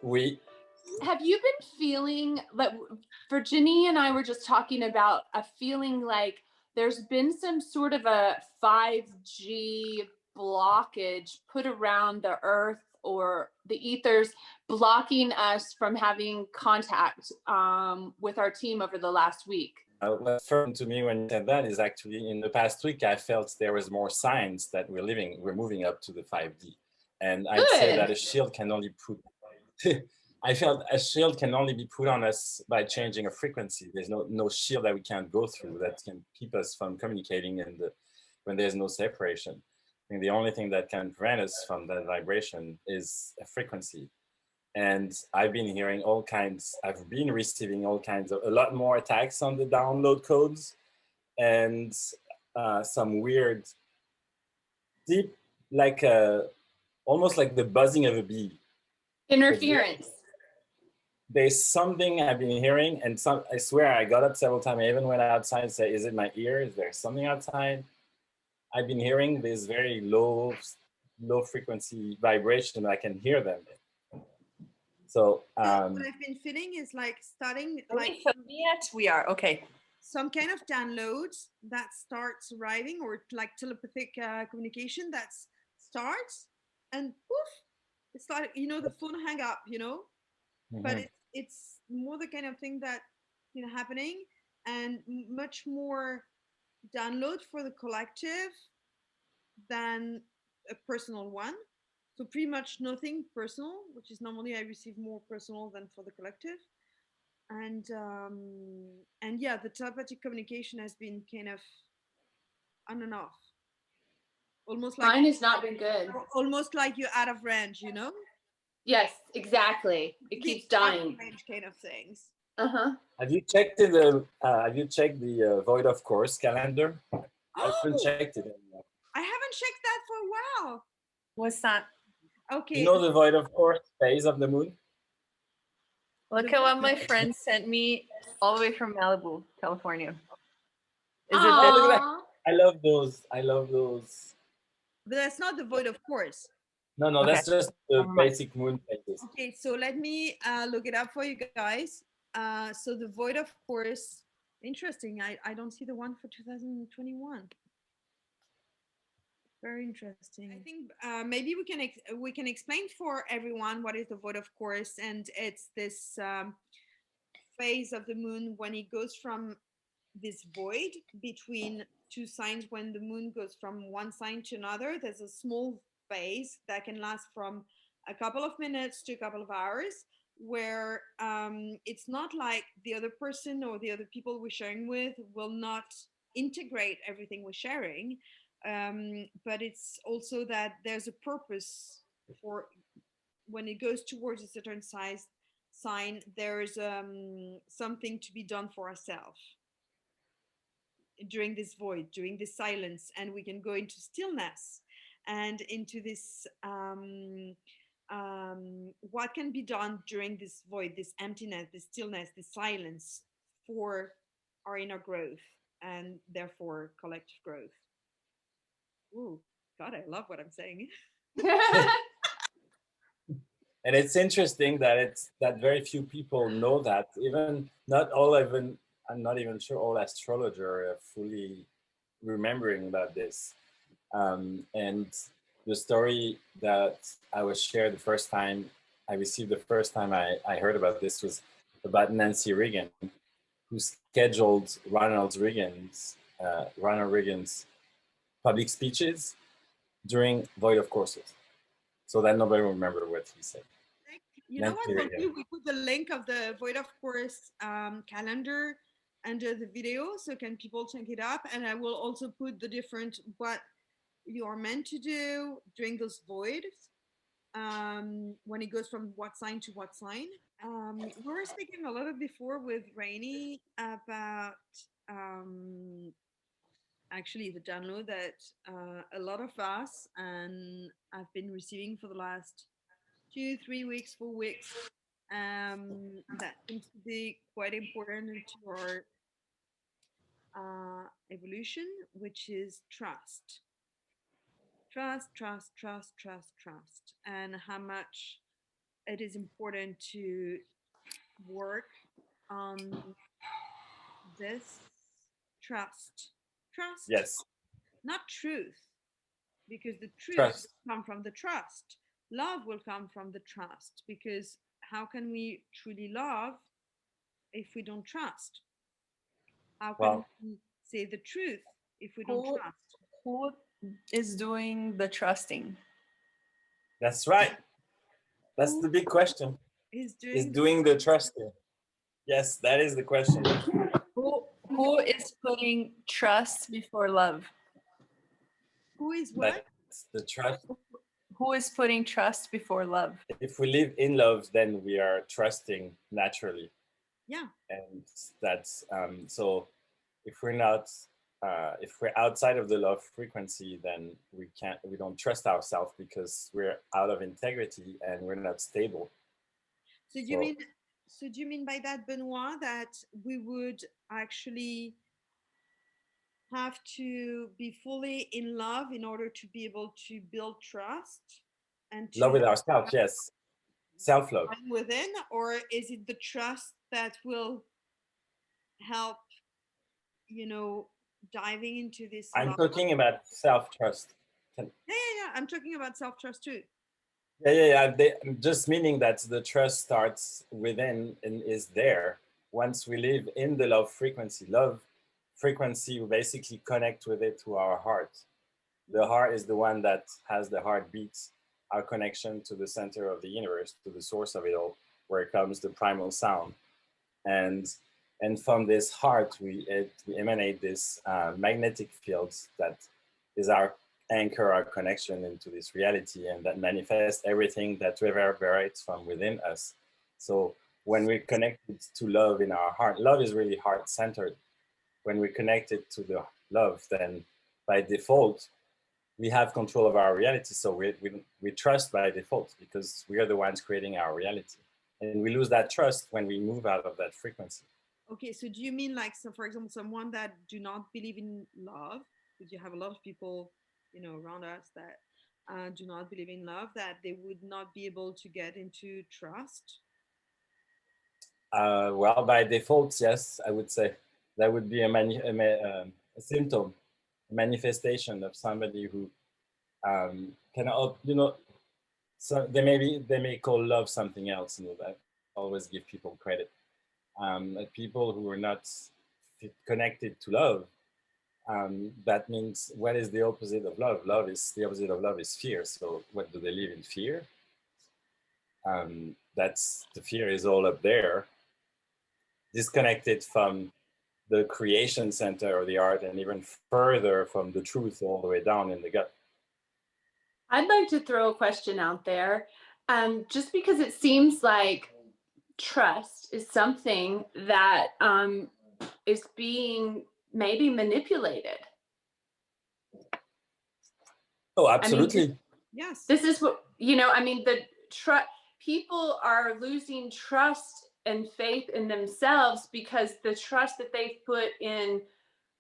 Oui. Have you been feeling like Virginie and I were just talking about a feeling like there's been some sort of a 5G blockage put around the earth or the ethers, blocking us from having contact with our team over the last week? What firm to me when you said that is actually in the past week, I felt there was more signs that we're moving up to the 5D. And I'd say that a shield can only put, I felt a shield can only be put on us by changing a frequency. There's no shield that we can't go through that can keep us from communicating when there's no separation. I think the only thing that can prevent us from that vibration is a frequency. And I've been hearing I've been receiving a lot more attacks on the download codes and some weird, deep, like almost like the buzzing of a bee. Interference. There's something I've been hearing, and I swear I got up several times. I even went outside and said, is it my ear? Is there something outside? I've been hearing this very low frequency vibration. I can hear them. So what I've been feeling is like starting like yet we are okay. Some kind of downloads that starts arriving, or like telepathic communication that starts and poof, it's like, you know, the phone hang up, you know. Mm-hmm. But it's more the kind of thing that, you know, happening, and much more download for the collective than a personal one. So pretty much nothing personal, which is normally I receive more personal than for the collective. And yeah, the telepathic communication has been kind of on and off. Almost like mine has not been good. Almost like you're out of range, you know? Yes, exactly. It keeps dying. Range kind of things. Have you checked the Void of Course calendar? I haven't checked it anymore. I haven't checked that for a while. What's that? Okay. You know the Void of Course phase of the moon? Look at what my friend sent me all the way from Malibu, California. Is it that? I love those. But that's not the Void of Course. No, okay. That's just the basic moon phases. Okay, so let me look it up for you guys. So the Void of Course, interesting. I don't see the one for 2021. Very interesting. I think maybe we can explain for everyone what is the Void of Course, and it's this phase of the moon when it goes from this void between two signs. When the moon goes from one sign to another, there's a small phase that can last from a couple of minutes to a couple of hours, where it's not like the other person or the other people we're sharing with will not integrate everything we're sharing. But it's also that there's a purpose for when it goes towards a certain sign, there's something to be done for ourselves during this void, during this silence, and we can go into stillness and into this what can be done during this void, this emptiness, this stillness, this silence, for our inner growth and therefore collective growth. Ooh, God, I love what I'm saying. And it's interesting that very few people know that. I'm not even sure all astrologers are fully remembering about this. And the story that I was shared the first time I heard about this was about Nancy Reagan, who scheduled Ronald Reagan's public speeches during Void of Courses, so that nobody will remember what he said. You know what? We put the link of the Void of Course calendar under the video, so can people check it up? And I will also put the different what you are meant to do during those voids, when it goes from what sign to what sign. We were speaking a little before with Rainey about actually the download that a lot of us, and I've been receiving for the last 2, 3 weeks, 4 weeks, that seems to be quite important to our evolution, which is trust. Trust, trust, trust, trust, trust, and how much it is important to work on this trust. Trust, Yes. not truth, because the truth Trust. will come from the trust. Love will come from the trust, because how can we truly love if we don't trust? How can Well, we say the truth if we don't Who trust? who is doing the trusting? that's right. That's Who the big question. is Is doing doing the trusting? Yes, that is the question. Who is putting trust before love? who is what? That's the trust. Who is putting trust before love? If we live in love, then we are trusting naturally. Yeah. And that's so if we're not if we're outside of the love frequency, then we don't trust ourselves because we're out of integrity and we're not stable. So do you mean by that, Benoit, that we would actually have to be fully in love in order to be able to build trust and to love with ourselves? Yes, self-love. within, or is it the trust that will help, diving into this I'm love? talking about self-trust. Yeah. I'm talking about self-trust too. Yeah. I'm just meaning that the trust starts within and is there once we live in the love frequency. Love frequency, we basically connect with it to our heart. The heart is the one that has the heartbeats, our connection to the center of the universe, to the source of it all, where comes the primal sound. And from this heart, we emanate this magnetic field that is our anchor, our connection into this reality, and that manifests everything that reverberates from within us. So when we're connected to love in our heart, love is really heart-centered. When we're connected to the love, then by default, we have control of our reality. So we trust by default because we are the ones creating our reality. And we lose that trust when we move out of that frequency. Okay, so do you mean like, so for example, someone that do not believe in love, because you have a lot of people, around us that do not believe in love, that they would not be able to get into trust? Well, by default, yes, I would say that would be a symptom, a manifestation of somebody who cannot, so they may call love something else. That always give people credit. People who are not connected to love, that means what is the opposite of love? The opposite of love is fear. So what do they live in fear? That's the fear is all up there, disconnected from the creation center of the art, and even further from the truth all the way down in the gut. I'd like to throw a question out there, just because it seems like trust is something that is being maybe manipulated. Oh, absolutely. I mean, Yes. this is what, people are losing trust and faith in themselves because the trust that they've put in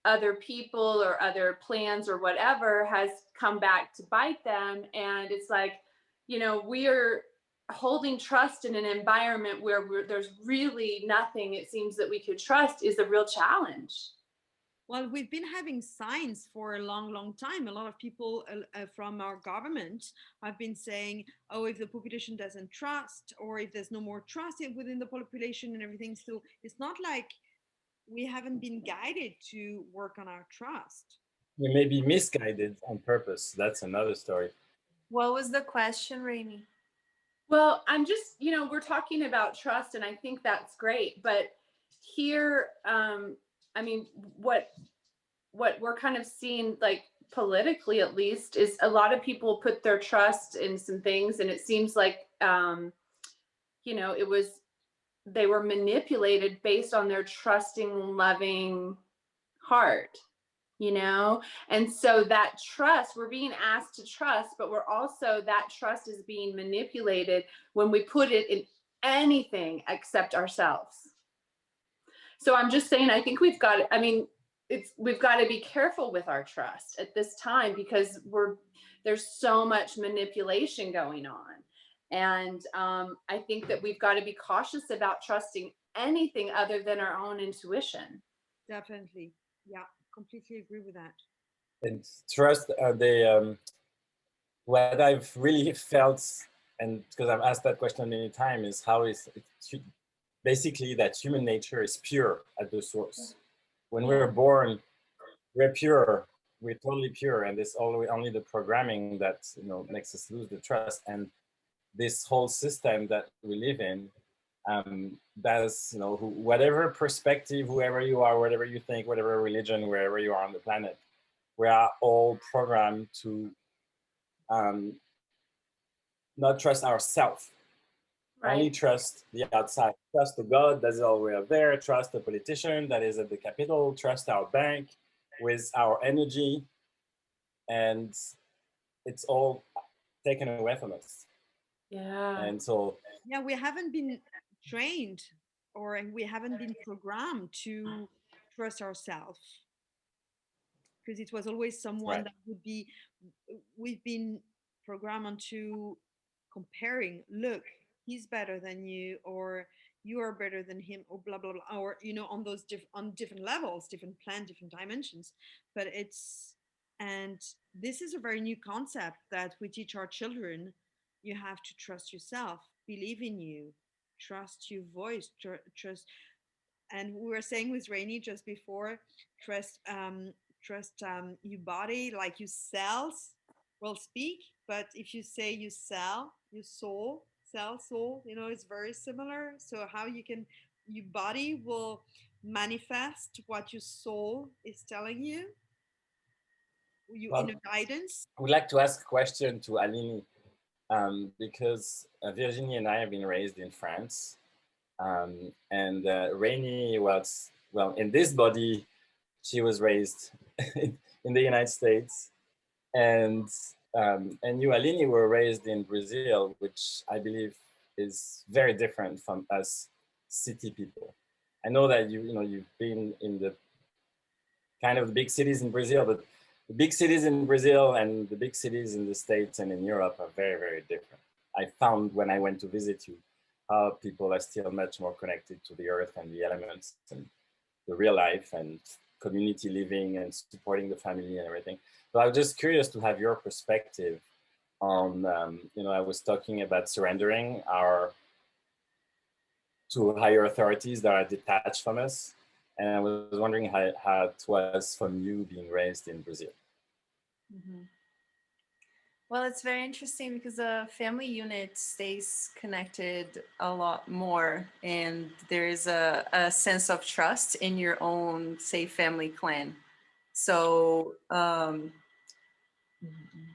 other people or other plans or whatever has come back to bite them. And it's like, we're holding trust in an environment where there's really nothing, it seems, that we could trust is a real challenge. Well, we've been having signs for a long, long time. A lot of people from our government have been saying, oh, if the population doesn't trust, or if there's no more trust within the population and everything. So it's not like we haven't been guided to work on our trust. We may be misguided on purpose. That's another story. What was the question, Rainey? Well, I'm just, we're talking about trust, and I think that's great. But here, what we're kind of seeing, like politically at least, is a lot of people put their trust in some things, and it seems like, they were manipulated based on their trusting, loving heart. And so that trust, we're being asked to trust, but that trust is being manipulated when we put it in anything except ourselves. So I'm just saying, I think we've got, we've got to be careful with our trust at this time, because there's so much manipulation going on. And I think that we've got to be cautious about trusting anything other than our own intuition. Definitely. Yeah, completely agree with that. And trust, what I've really felt, and because I've asked that question many times, is how is it basically that human nature is pure at the source. When we're born, we're pure, we're totally pure, and it's only the programming that makes us lose the trust. And this whole system that we live in, that's whatever perspective, whoever you are, whatever you think, whatever religion, wherever you are on the planet, we are all programmed to not trust ourselves. Right. Only trust the outside. Trust the God that is always there. Trust the politician that is at the Capitol. Trust our bank with our energy. And it's all taken away from us. Yeah. And so... Yeah, we haven't been trained, or we haven't been programmed to trust ourselves. Because it was always someone that would be... We've been programmed onto comparing, look, he's better than you, or you are better than him, or blah blah blah, or on those on different levels, different plans, different dimensions. But and this is a very new concept that we teach our children. You have to trust yourself, believe in you, trust your voice, trust. And we were saying with Rainey just before, trust your body, like your cells will speak, but if you say you sell your soul, soul, it's very similar. So how your body will manifest what your soul is telling you, inner guidance. I would like to ask a question to Aline, because Virginie and I have been raised in France, and Rainey was, in this body, she was raised in the United States, and you, Aline, were raised in Brazil, which I believe is very different from us city people. I know that you've been in the kind of big cities in Brazil, but the big cities in Brazil and the big cities in the States and in Europe are very, very different. I found when I went to visit you how people are still much more connected to the earth and the elements and the real life and community living and supporting the family and everything. So I was just curious to have your perspective on, I was talking about surrendering to higher authorities that are detached from us. And I was wondering how it was from you being raised in Brazil. Mm-hmm. Well, it's very interesting because a family unit stays connected a lot more, and there's a sense of trust in your own, say, family clan. So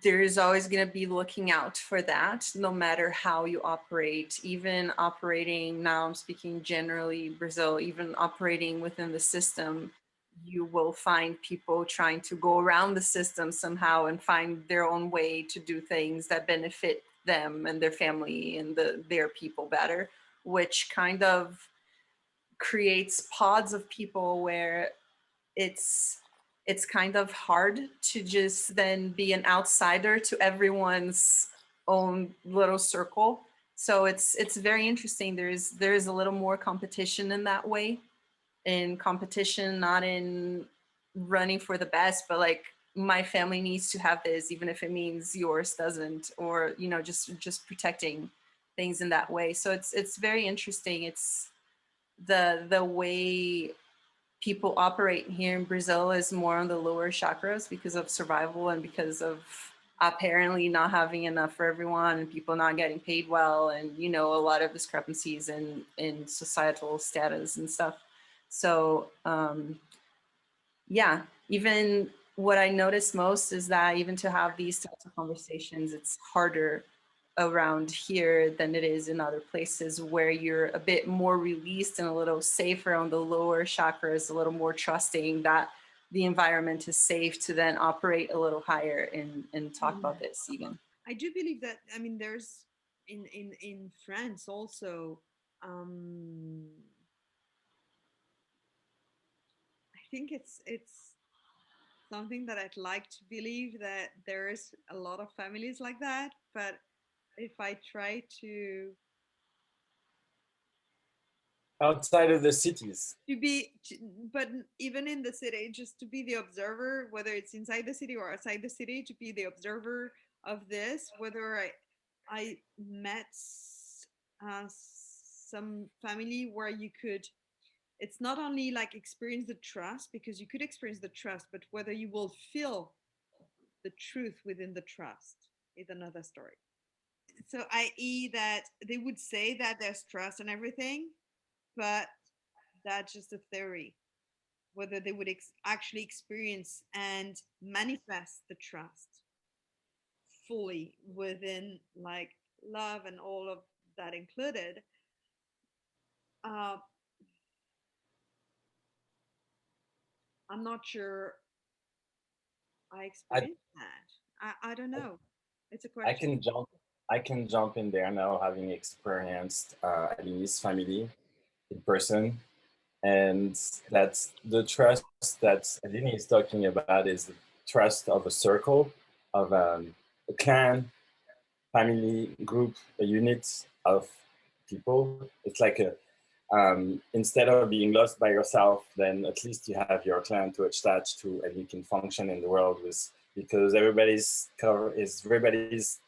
there's always going to be looking out for that, no matter how you operate. Even operating, now I'm speaking generally Brazil, even operating within the system, you will find people trying to go around the system somehow and find their own way to do things that benefit them and their family and their people better, which kind of creates pods of people where it's kind of hard to just then be an outsider to everyone's own little circle. So it's very interesting. There's a little more competition in that way. In competition, not in running for the best, but like my family needs to have this, even if it means yours doesn't, or just protecting things in that way. So it's very interesting. It's the way people operate here in Brazil is more on the lower chakras because of survival and because of apparently not having enough for everyone and people not getting paid well, and a lot of discrepancies in societal status and stuff. So yeah, even what I notice most is that even to have these types of conversations, it's harder around here than it is in other places where you're a bit more released and a little safer on the lower chakras, a little more trusting that the environment is safe to then operate a little higher and talk about this even. I do believe that, there's in France also, I think it's something that I'd like to believe, that there is a lot of families like that. But if I try to outside of the cities, but even in the city, just to be the observer, whether it's inside the city or outside the city, to be the observer of this, whether I met some family where you could, it's not only like experience the trust, because you could experience the trust, but whether you will feel the truth within the trust is another story. So i.e. that they would say that there's trust and everything, but that's just a theory. Whether they would actually experience and manifest the trust fully within like love and all of that included, I'm not sure I experienced that. I don't know. It's a question. I can jump in there now, having experienced Aline's family in person. And that's the trust that Aline is talking about, is the trust of a circle, of a clan, family, group, a unit of people. It's like instead of being lost by yourself, then at least you have your clan to attach to, and you can function in the world with, because everybody's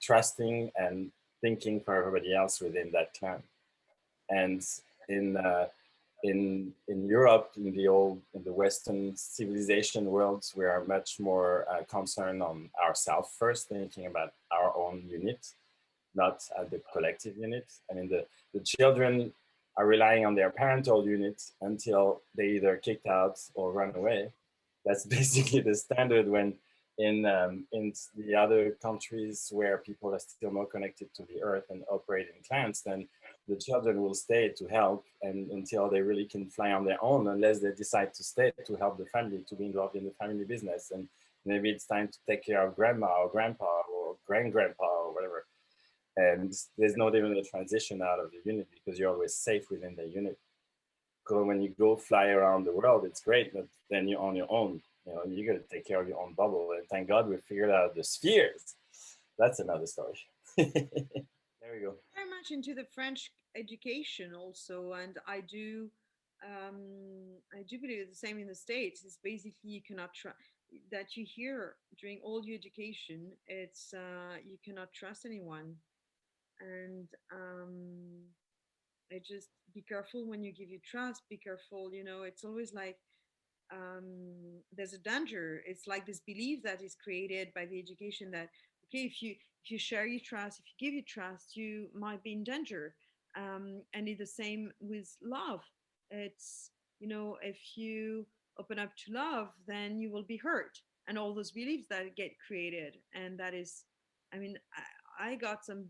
trusting and thinking for everybody else within that clan. And in Europe, in the Western civilization worlds, we are much more concerned on ourselves first, thinking about our own unit, not the collective unit. I mean, the children are relying on their parental unit until they either kicked out or run away. That's basically the standard. When in the other countries where people are still more connected to the earth and operate in clans, then the children will stay to help, and until they really can fly on their own, unless they decide to stay to help the family, to be involved in the family business. And maybe it's time to take care of grandma or grandpa or grand-grandpa or whatever. And there's not even a transition out of the unit, because you're always safe within the unit. Because when you go fly around the world, it's great, but then you're on your own. You know, you got to take care of your own bubble. And thank God we figured out the spheres. That's another story. There we go. Very much into the French education also, and I do believe the same in the States. It's basically you cannot trust, that you hear during all your education. It's you cannot trust anyone, and I just be careful when you give your trust. Be careful, you know. It's always like there's a danger. It's like this belief that is created by the education that, okay, if you share your trust, if you give your trust, you might be in danger. And it's the same with love. It's, you know, if you open up to love, then you will be hurt, and all those beliefs that get created. And that is, I mean, I got some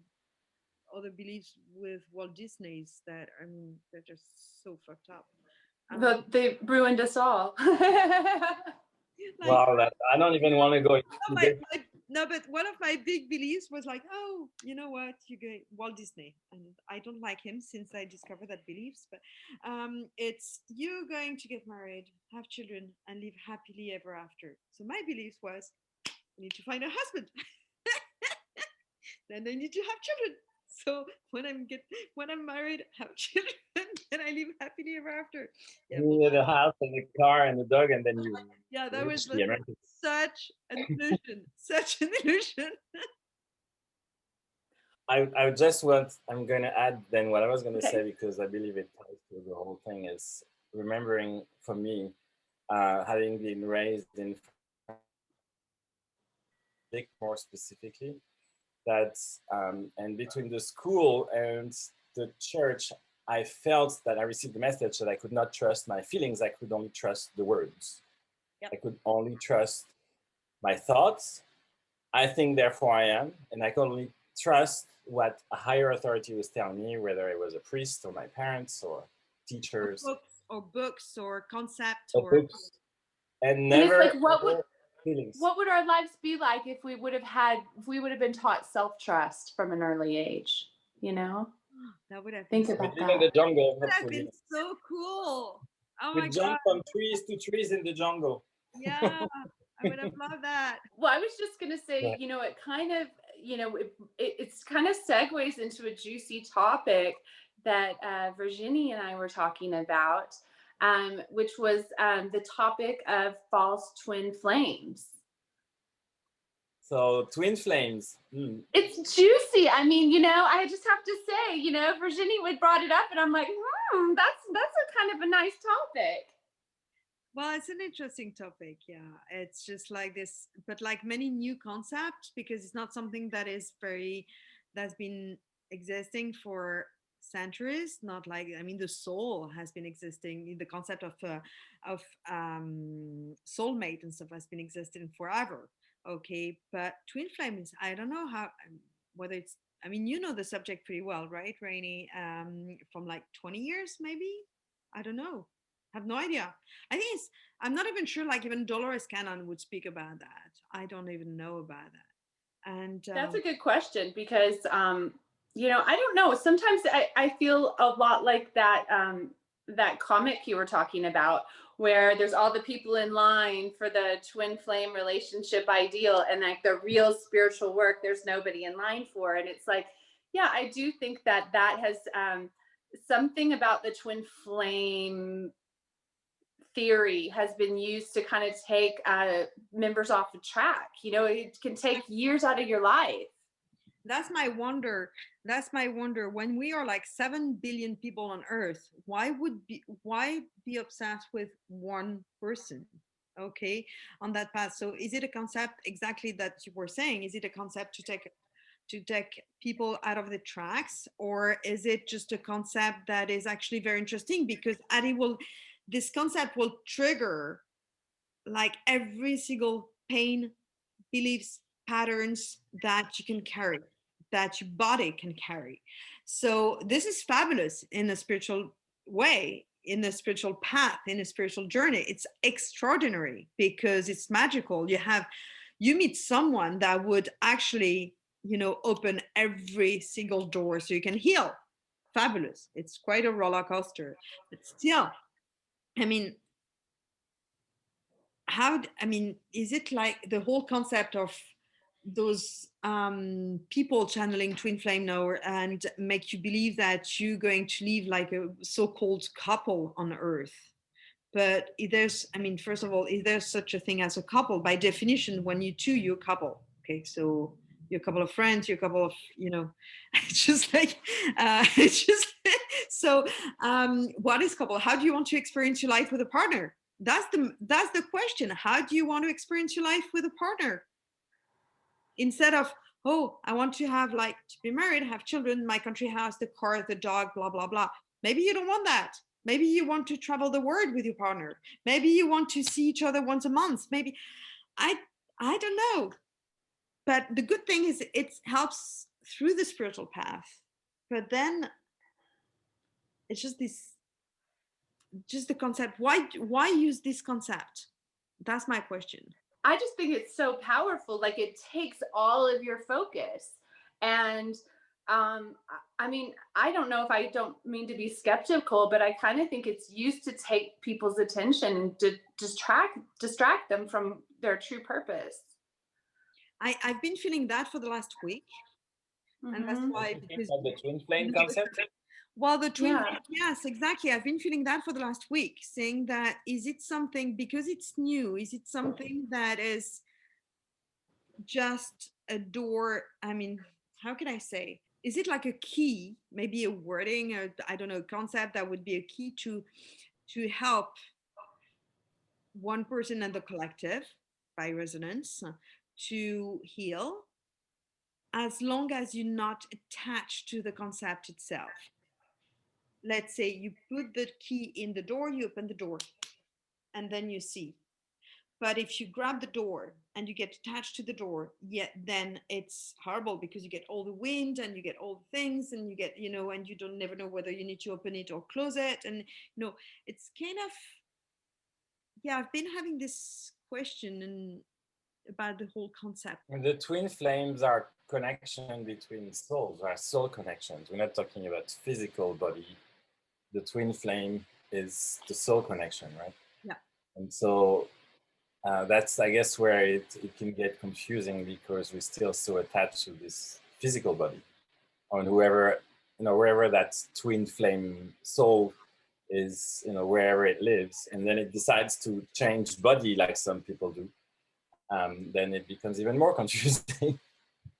other beliefs with Walt Disney's that, I mean, they're just so fucked up. They ruined us all. Like, wow, I don't even want to go into no, but one of my big beliefs was like, oh, you know what, you go Walt Disney, and I don't like him since I discovered that beliefs. But it's, you're going to get married, have children, and live happily ever after. So my belief was, I need to find a husband, then I need to have children. So when I'm married, have children, and I live happily ever after. Yeah, you need a house and a car and a dog, and then you. Yeah, that was such an illusion, such an illusion. I just I'm going to add then what I was going to say, because I believe it ties to the whole thing, is remembering for me, having been raised in more specifically, that and between the school and the church, I felt that I received the message that I could not trust my feelings. I could only trust the words. Yep. I could only trust my thoughts. I think, therefore I am. And I could only trust what a higher authority was telling me, whether it was a priest or my parents or teachers. Or books or concept or books. And never. And it's like, what would our lives be like if we would have been taught self-trust from an early age, you know? That would have think about that. In the jungle, that would have been so cool. Oh my We jump from trees to trees in the jungle. Yeah, I would have loved that. Well, I was just going to say, you know, it kind of, you know, it's kind of segues into a juicy topic that Virginie and I were talking about, which was the topic of false twin flames. So twin flames. It's juicy. I mean, you know, I just have to say, you know, Virginie would brought it up and I'm like, that's a kind of a nice topic. Well, it's an interesting topic. Yeah, it's just like this, but like many new concepts, because it's not something that is that's been existing for centuries. Not like, I mean, the soul has been existing. The concept of soulmate and stuff has been existing forever. Okay, but twin flames, I don't know how, whether it's, I mean, you know the subject pretty well, right, Rainey? From like 20 years, maybe? I don't know. I have no idea. I think I'm not even sure, like even Dolores Cannon would speak about that. I don't even know about that. And that's a good question, because, you know, I don't know. Sometimes I feel a lot like that, that comic you were talking about, where there's all the people in line for the twin flame relationship ideal, and like the real spiritual work, there's nobody in line for. And it's like, yeah, I do think that has something about the twin flame theory has been used to kind of take members off the track. You know, it can take years out of your life. That's my wonder. When we are like 7 billion people on Earth, why be obsessed with one person? Okay, on that path. So is it a concept exactly that you were saying? Is it a concept to take people out of the tracks, or is it just a concept that is actually very interesting, because this concept will trigger like every single pain, beliefs, patterns that you can carry, that your body can carry. So this is fabulous in a spiritual way, in a spiritual path, in a spiritual journey. It's extraordinary because it's magical. You meet someone that would actually, you know, open every single door so you can heal. Fabulous. It's quite a roller coaster, but still, I mean, is it like the whole concept of those people channeling twin flame now and make you believe that you're going to live like a so-called couple on Earth? But first of all, is there such a thing as a couple? By definition, when you're a couple. Okay, so you're a couple of friends, you're a couple of, you know, so what is couple? How do you want to experience your life with a partner? That's the question. How do you want to experience your life with a partner? Instead of, oh, I want to have like to be married, have children, my country house, the car, the dog, blah, blah, blah. Maybe you don't want that. Maybe you want to travel the world with your partner. Maybe you want to see each other once a month. Maybe, I don't know. But the good thing is it helps through the spiritual path. But then it's just the concept. Why use this concept? That's my question. I just think it's so powerful. Like, it takes all of your focus. And I mean, I don't know, if I don't mean to be skeptical, but I kind of think it's used to take people's attention and to distract them from their true purpose. I've been feeling that for the last week. Mm-hmm. And that's why, because the twin flame concept. Well, the twin, yes, exactly. I've been feeling that for the last week, saying that, is it something, because it's new, is it something that is just a door? I mean, how can I say? Is it like a key, maybe a wording, or I don't know, concept that would be a key to help one person and the collective by resonance to heal, as long as you're not attached to the concept itself? Let's say you put the key in the door, you open the door, and then you see. But if you grab the door and you get attached to the door, then it's horrible, because you get all the wind and you get all the things, and you get, you know, and you don't never know whether you need to open it or close it. And, you know, it's kind of, I've been having this question about the whole concept. The twin flames are connection between souls, are soul connections. We're not talking about physical body. The twin flame is the soul connection, right? Yeah. And so that's, I guess, where it can get confusing, because we're still so attached to this physical body, on whoever, wherever that twin flame soul is, wherever it lives, and then it decides to change body like some people do, then it becomes even more confusing.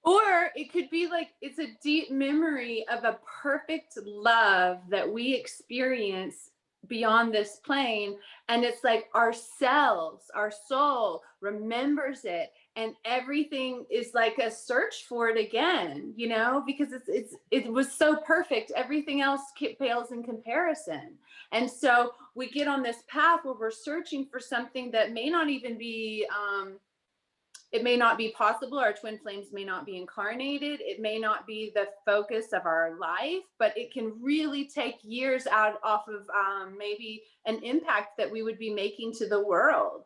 Or it could be like it's a deep memory of a perfect love that we experience beyond this plane, and it's like ourselves, our soul remembers it, and everything is like a search for it again, because it was so perfect, everything else pales in comparison. And so we get on this path where we're searching for something that may not even be it may not be possible. Our twin flames may not be incarnated. It may not be the focus of our life, but it can really take years off of maybe an impact that we would be making to the world,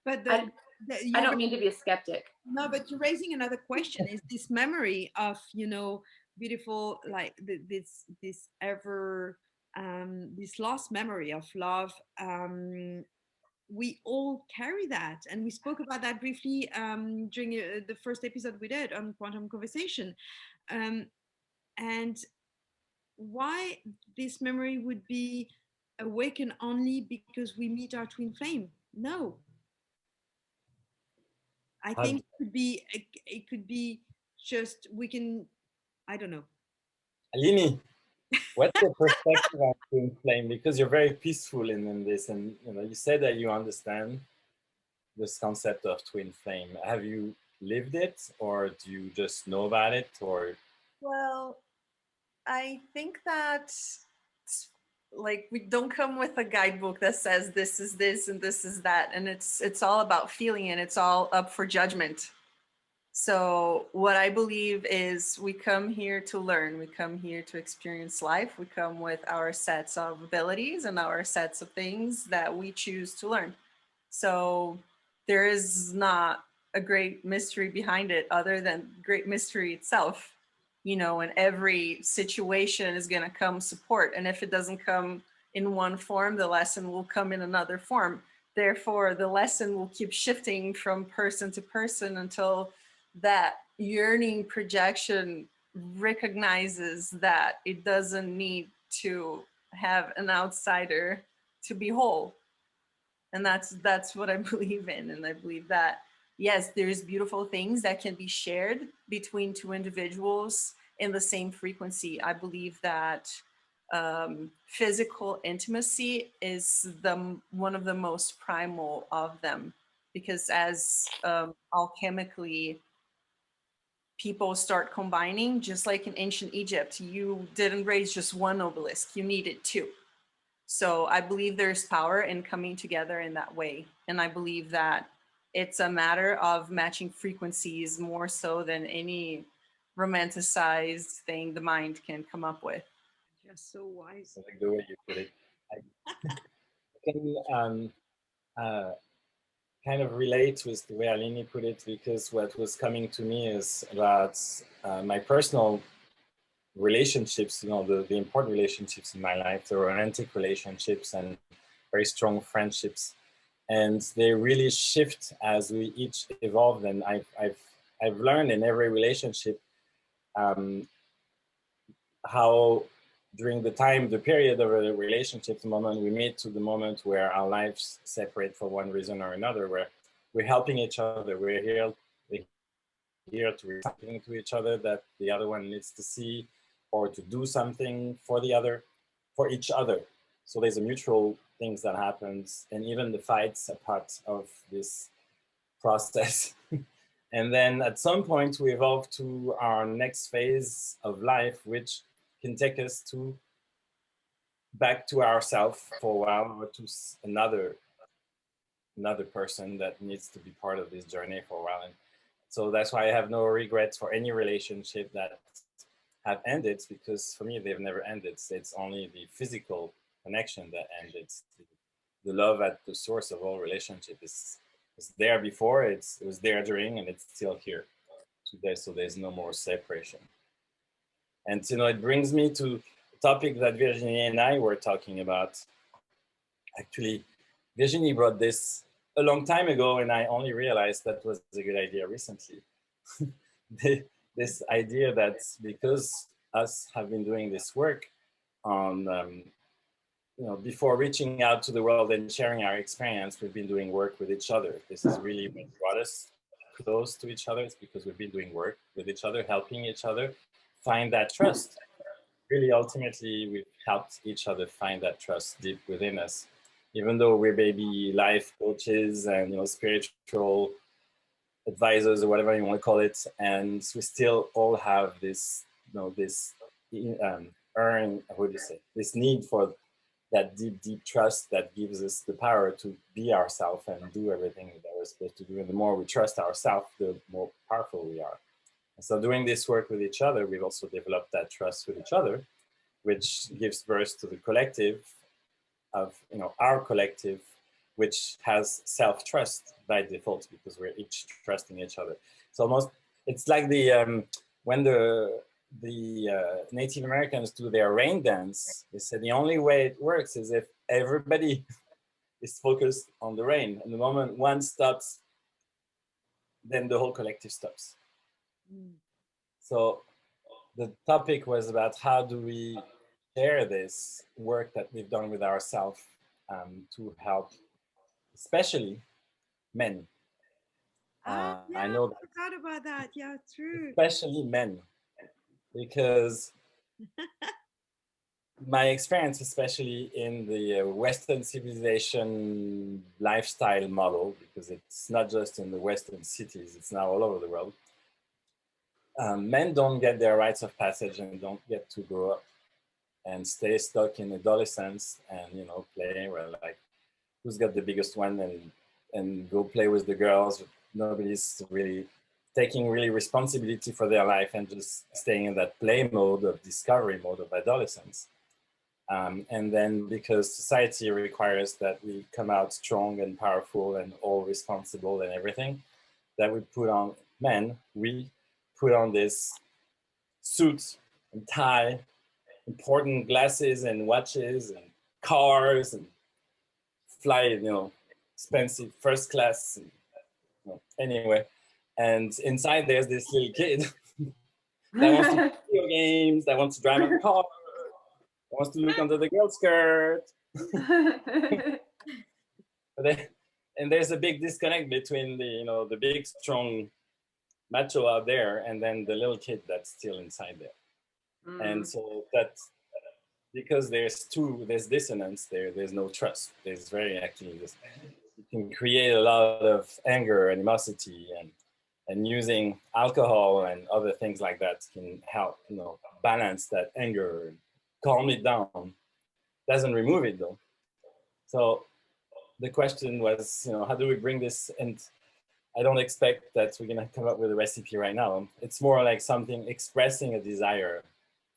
But I don't mean to be a skeptic. No, but you're raising another question. Is this memory of, beautiful, like this ever, this lost memory of love, we all carry that, and we spoke about that briefly during the first episode we did on Quantum Conversation, and why this memory would be awakened only because we meet our twin flame? No, I think it could be just I don't know. Aline, what's your perspective on twin flame? Because you're very peaceful in this, and you said that you understand this concept of twin flame. Have you lived it, or do you just know about it? Or well, I think that like we don't come with a guidebook that says this is this and this is that, and it's all about feeling, and it's all up for judgment. So what I believe is we come here to learn, we come here to experience life, we come with our sets of abilities and our sets of things that we choose to learn. So there is not a great mystery behind it other than great mystery itself. In every situation is going to come support. And if it doesn't come in one form, the lesson will come in another form. Therefore, the lesson will keep shifting from person to person until that yearning projection recognizes that it doesn't need to have an outsider to be whole. And that's what I believe in. And I believe that, yes, there's beautiful things that can be shared between two individuals in the same frequency. I believe that physical intimacy is one of the most primal of them, because as alchemically people start combining, just like in ancient Egypt, you didn't raise just one obelisk, you needed two. So I believe there's power in coming together in that way. And I believe that it's a matter of matching frequencies more so than any romanticized thing the mind can come up with. You're so wise. I like the way you put it. I can kind of relate with the way Aline put it, because what was coming to me is about my personal relationships, the important relationships in my life, the romantic relationships and very strong friendships. And they really shift as we each evolve. And I've learned in every relationship how during the period of a relationship, the moment we meet to the moment where our lives separate for one reason or another, where we're helping each other, we're here to read something to each other that the other one needs to see, or to do something for each other. So there's a mutual things that happens, and even the fights are part of this process. And then at some point we evolve to our next phase of life, which can take us back to ourselves for a while, or to another person that needs to be part of this journey for a while. And so that's why I have no regrets for any relationship that have ended, because for me they've never ended. It's only the physical connection that ended. The love at the source of all relationship is there before, it was there during, and it's still here today. So there's no more separation. And it brings me to topic that Virginie and I were talking about. Actually, Virginie brought this a long time ago, and I only realized that was a good idea recently. This idea that because us have been doing this work on, before reaching out to the world and sharing our experience, we've been doing work with each other. This is really what brought us close to each other. It's because we've been doing work with each other, helping each other find that trust. Really, ultimately, we've helped each other find that trust deep within us. Even though we're maybe life coaches and spiritual advisors or whatever you want to call it, and we still all have this, this this need for that deep trust that gives us the power to be ourselves and do everything that we're supposed to do. And the more we trust ourselves, the more powerful we are. And so doing this work with each other, we've also developed that trust with each other, which gives birth to the collective of, our collective, which has self-trust by default because we're each trusting each other. It's like when the Native Americans do their rain dance, they said the only way it works is if everybody is focused on the rain. And the moment one stops, then the whole collective stops. So the topic was about how do we share this work that we've done with ourselves to help, especially men. Yeah, I know I forgot about that. Yeah, true. Especially men, because my experience, especially in the Western civilization lifestyle model, because it's not just in the Western cities, it's now all over the world. Men don't get their rites of passage and don't get to grow up and stay stuck in adolescence and, play, like who's got the biggest one and go play with the girls. Nobody's really taking responsibility for their life and just staying in that play mode of discovery mode of adolescence. And then because society requires that we come out strong and powerful and all responsible and everything, that we put on we put on this suit and tie, important glasses and watches and cars and fly, expensive first class. Anyway, and inside there's this little kid that wants to play video games, that wants to drive a car, that wants to look under the girl's skirt. And there's a big disconnect between the big strong macho out there and then the little kid that's still inside there. And so that's because there's dissonance there's no trust. There's you can create a lot of anger, animosity, and using alcohol and other things like that can help balance that anger, calm it down. Doesn't remove it though. So the question was, how do we bring this? And I don't expect that we're gonna come up with a recipe right now. It's more like something expressing a desire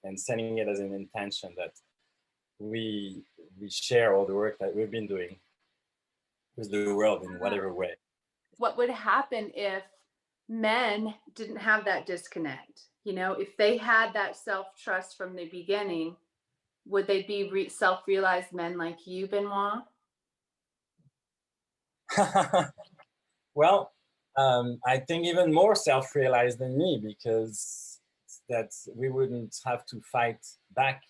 and sending it as an intention that we share all the work that we've been doing with the world in whatever way. What would happen if men didn't have that disconnect? If they had that self-trust from the beginning, would they be self-realized men like you, Benoit? Well, I think even more self-realized than me, because that we wouldn't have to fight back,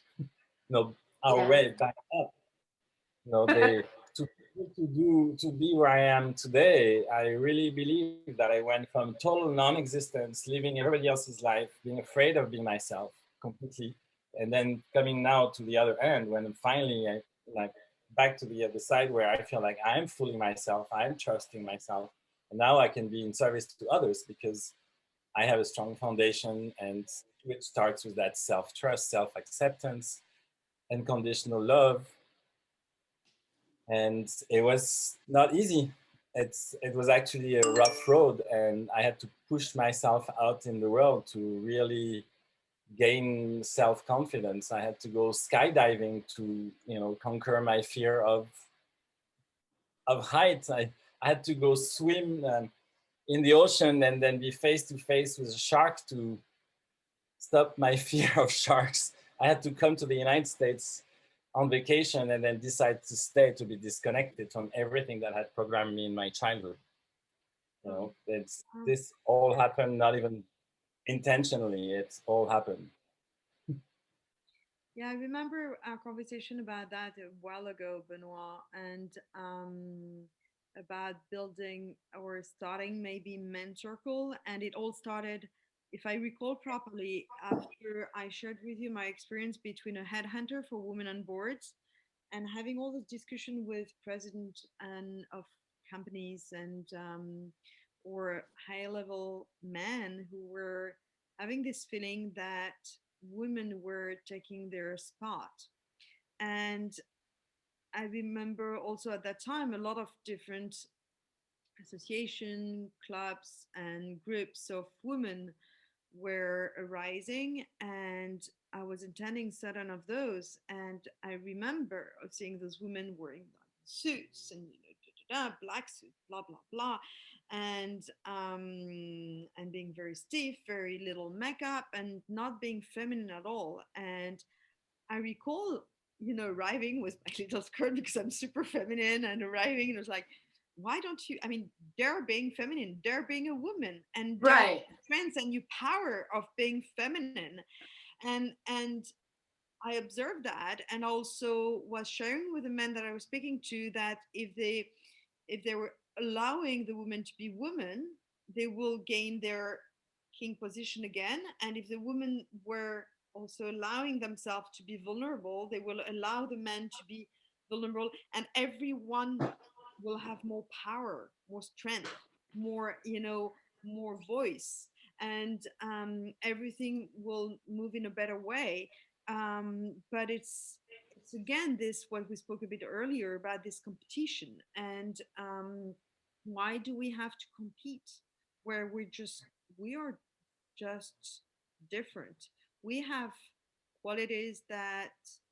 our way back up. To be where I am today, I really believe that I went from total non-existence, living everybody else's life, being afraid of being myself completely, and then coming now to the other end when finally back to the other side where I feel like I'm fully myself, I'm trusting myself, and now I can be in service to others because I have a strong foundation, and which starts with that self-trust, self-acceptance, unconditional love. And it was not easy. It was actually a rough road, and I had to push myself out in the world to really gain self-confidence. I had to go skydiving to, conquer my fear of heights. I had to go swim in the ocean and then be face to face with a shark to stop my fear of sharks. I had to come to the United States on vacation and then decide to stay, to be disconnected from everything that had programmed me in my childhood. You know, this all happened not even intentionally, it's all happened. Yeah, I remember our conversation about that a while ago, Benoit, and about building or starting maybe men's circle. And it all started, if I recall properly, after I shared with you my experience between a headhunter for women on boards and having all this discussion with president and of companies and or high level men who were having this feeling that women were taking their spot. And I remember also at that time a lot of different association clubs and groups of women were arising, and I was attending certain of those, and I remember seeing those women wearing suits and black suit, blah blah blah, and being very stiff, very little makeup, and not being feminine at all. And I recall, arriving with my little skirt because I'm super feminine, and arriving and it was like, why don't you? I mean, they're being feminine, they're being a woman, and right, strengths and your power of being feminine, and I observed that, and also was sharing with the men that I was speaking to that if they were allowing the women to be women, they will gain their king position again. And if the women were also allowing themselves to be vulnerable, they will allow the men to be vulnerable, and everyone will have more power, more strength, more, more voice, and everything will move in a better way. But it's again this what we spoke a bit earlier about this competition, and why do we have to compete where we are just different? We have qualities that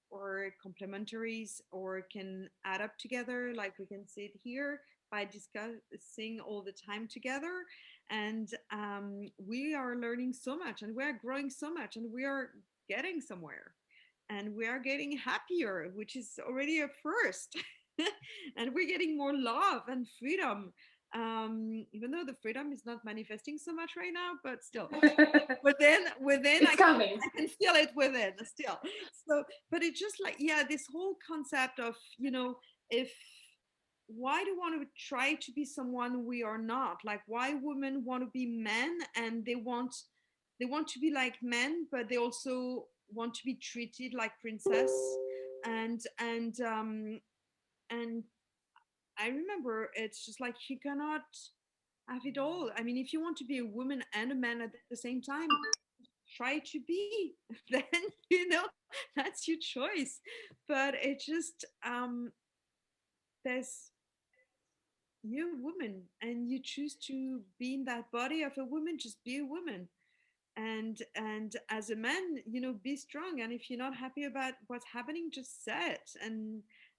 or complementaries or can add up together, like we can see it here by discussing all the time together. And we are learning so much, and we are growing so much, and we are getting somewhere, and we are getting happier, which is already a first. And we're getting more love and freedom, even though the freedom is not manifesting so much right now, but still within it's coming. I can feel it within still. So but it's just like, yeah, this whole concept of, if why do we want to try to be someone we are not? Like, why women want to be men, and they want to be like men, but they also want to be treated like princess. And I remember it's just like, you cannot have it all. I mean, if you want to be a woman and a man at the same time, try to be. Then, that's your choice. But it just there's you're a woman and you choose to be in that body of a woman, just be a woman. And as a man, be strong, and if you're not happy about what's happening, just say it,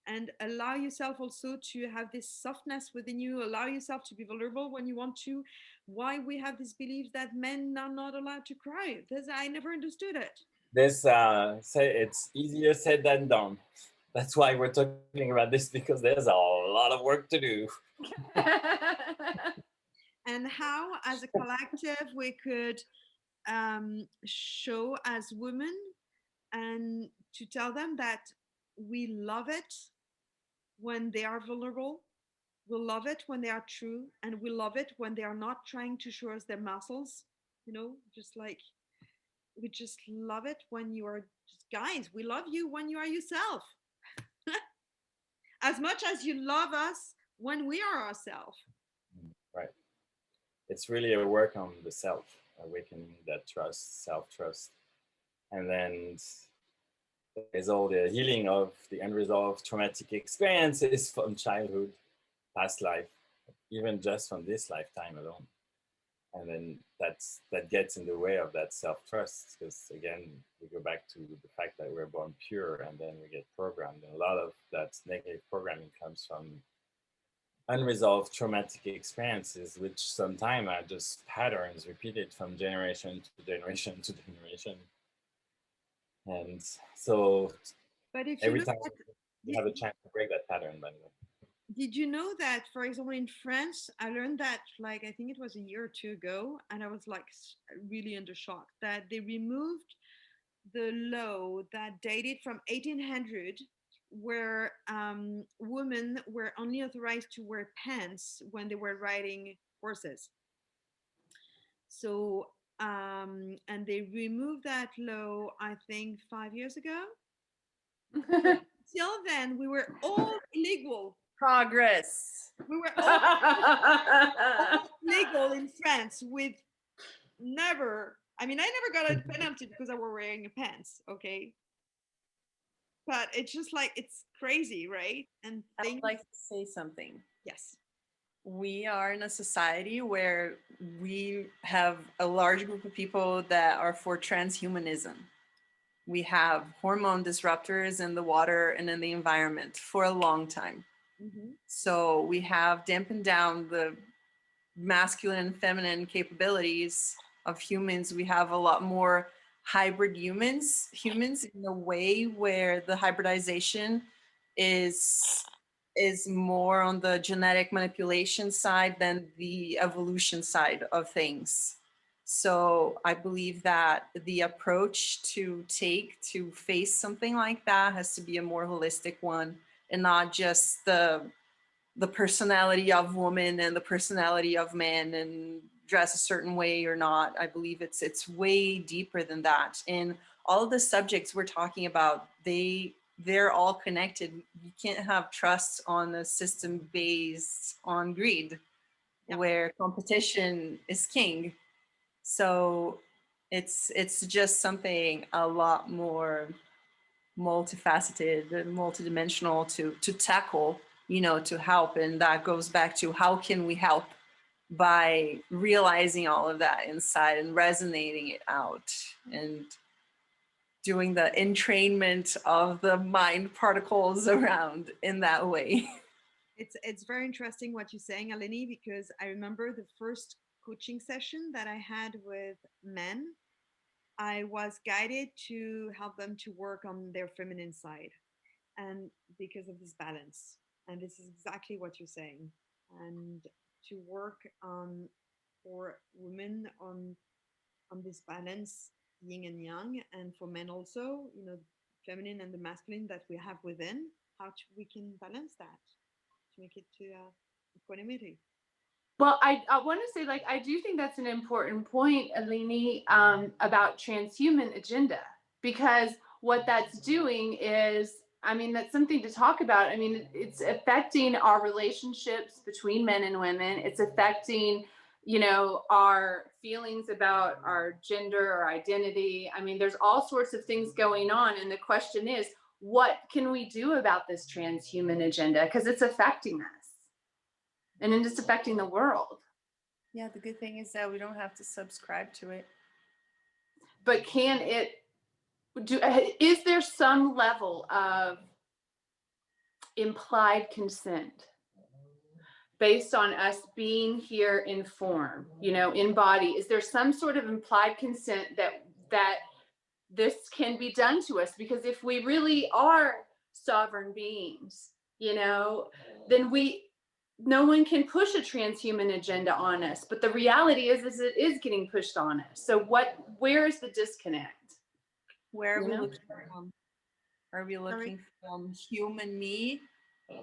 and allow yourself also to have this softness within you, allow yourself to be vulnerable when you want to. Why we have this belief that men are not allowed to cry? I never understood it. Say it's easier said than done. That's why we're talking about this, because there's a lot of work to do. And how as a collective we could show as women, and to tell them that we love it when they are vulnerable, we love it when they are true, and we love it when they are not trying to show us their muscles, just like we just love it when you are just, guys, we love you when you are yourself. As much as you love us when we are ourselves. Right. It's really a work on the self, awakening that trust, self-trust. And then there's all the healing of the unresolved traumatic experiences from childhood, past life, even just from this lifetime alone. And then that gets in the way of that self-trust, because again, we go back to the fact that we're born pure, and then we get programmed. And a lot of that negative programming comes from unresolved traumatic experiences, which sometimes are just patterns repeated from generation to generation to generation. And so But if you every look time at, we have a chance to break that pattern, by the way. did you know that, for example, in France, I learned that like, I think it was a year or two ago, and I was like really under shock that they removed the law that dated from 1800, where women were only authorized to wear pants when they were riding horses. So, and they removed that law, I think 5 years ago. Till then, we were all illegal. Progress. We were all legal in France with never, I mean, I never got a penalty because I were wearing pants, okay? But it's just like, it's crazy, right? And I would like to say something. yes. We are in a society where we have a large group of people that are for transhumanism. We have hormone disruptors in the water and in the environment for a long time. Mm-hmm. So we have dampened down the masculine and feminine capabilities of humans. We have a lot more hybrid humans in a way where the hybridization is more on the genetic manipulation side than the evolution side of things. So I believe that the approach to take to face something like that has to be a more holistic one, and not just the personality of woman and the personality of man and dress a certain way or not. I believe it's way deeper than that. And all of the subjects we're talking about, they're all connected. You can't have trust on a system based on greed, where competition is king. So it's just something a lot more multifaceted and multidimensional to tackle, to help. And that goes back to how can we help by realizing all of that inside and resonating it out and doing the entrainment of the mind particles around in that way. It's very interesting what you're saying, Aline, because I remember the first coaching session that I had with men. I was guided to help them to work on their feminine side, and because of this balance. And this is exactly what you're saying. And to work on for women on this balance, yin and yang, and for men also, feminine and the masculine that we have within, we can balance that to make it to equanimity. Well, I want to say, like, I do think that's an important point, Aline, about transhuman agenda, because what that's doing is, I mean, that's something to talk about. I mean, it's affecting our relationships between men and women. It's affecting, our feelings about our gender or identity. I mean, there's all sorts of things going on. And the question is, what can we do about this transhuman agenda? Because it's affecting us. And then it's affecting the world. Yeah, the good thing is that we don't have to subscribe to it. But is there some level of implied consent based on us being here in form, in body? Is there some sort of implied consent that this can be done to us? Because if we really are sovereign beings, then no one can push a transhuman agenda on us, but the reality is it is getting pushed on us. So where is the disconnect? Where are we looking from? Are we looking from human me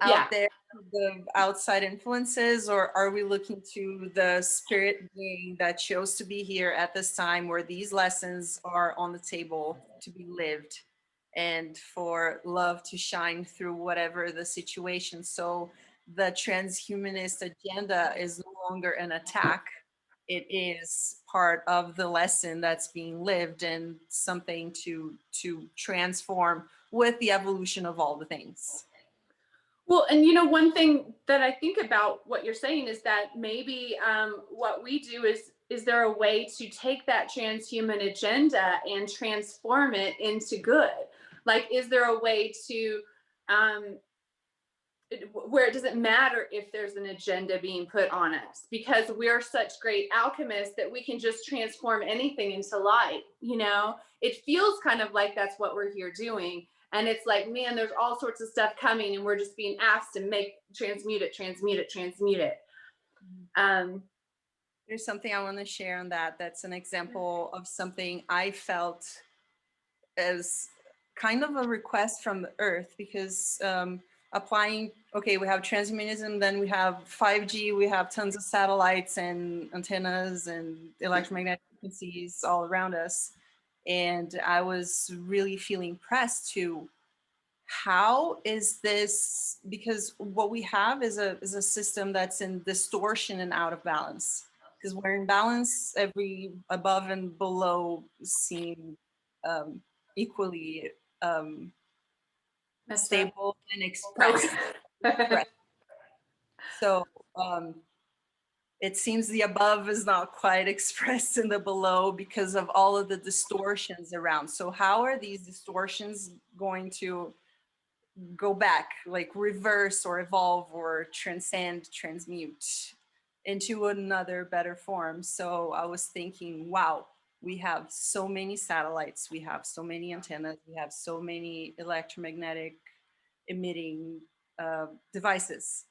out there, the outside influences, or are we looking to the spirit being that chose to be here at this time where these lessons are on the table to be lived and for love to shine through whatever the situation? So the transhumanist agenda is no longer an attack. It is part of the lesson that's being lived and something to transform with the evolution of all the things. Well, and one thing that I think about what you're saying is that maybe what we do is there a way to take that transhuman agenda and transform it into good? Like, is there a way to where it doesn't matter if there's an agenda being put on us, because we're such great alchemists that we can just transform anything into light. You know, it feels kind of like that's what we're here doing. And it's like, man, there's all sorts of stuff coming and we're just being asked to transmute it. There's something I want to share on that. That's an example of something I felt as kind of a request from the earth, because applying, okay, we have transhumanism, then we have 5G, we have tons of satellites and antennas and electromagnetic frequencies all around us. And I was really feeling pressed to, how is this, because what we have is a system that's in distortion and out of balance. Because we're in balance, every above and below seem equally stable and expressed. Right. So it seems the above is not quite expressed in the below because of all of the distortions around. So how are these distortions going to go back, like reverse or evolve or transcend, transmute into another better form? So I was thinking, wow, we have so many satellites, we have so many antennas, we have so many electromagnetic emitting devices.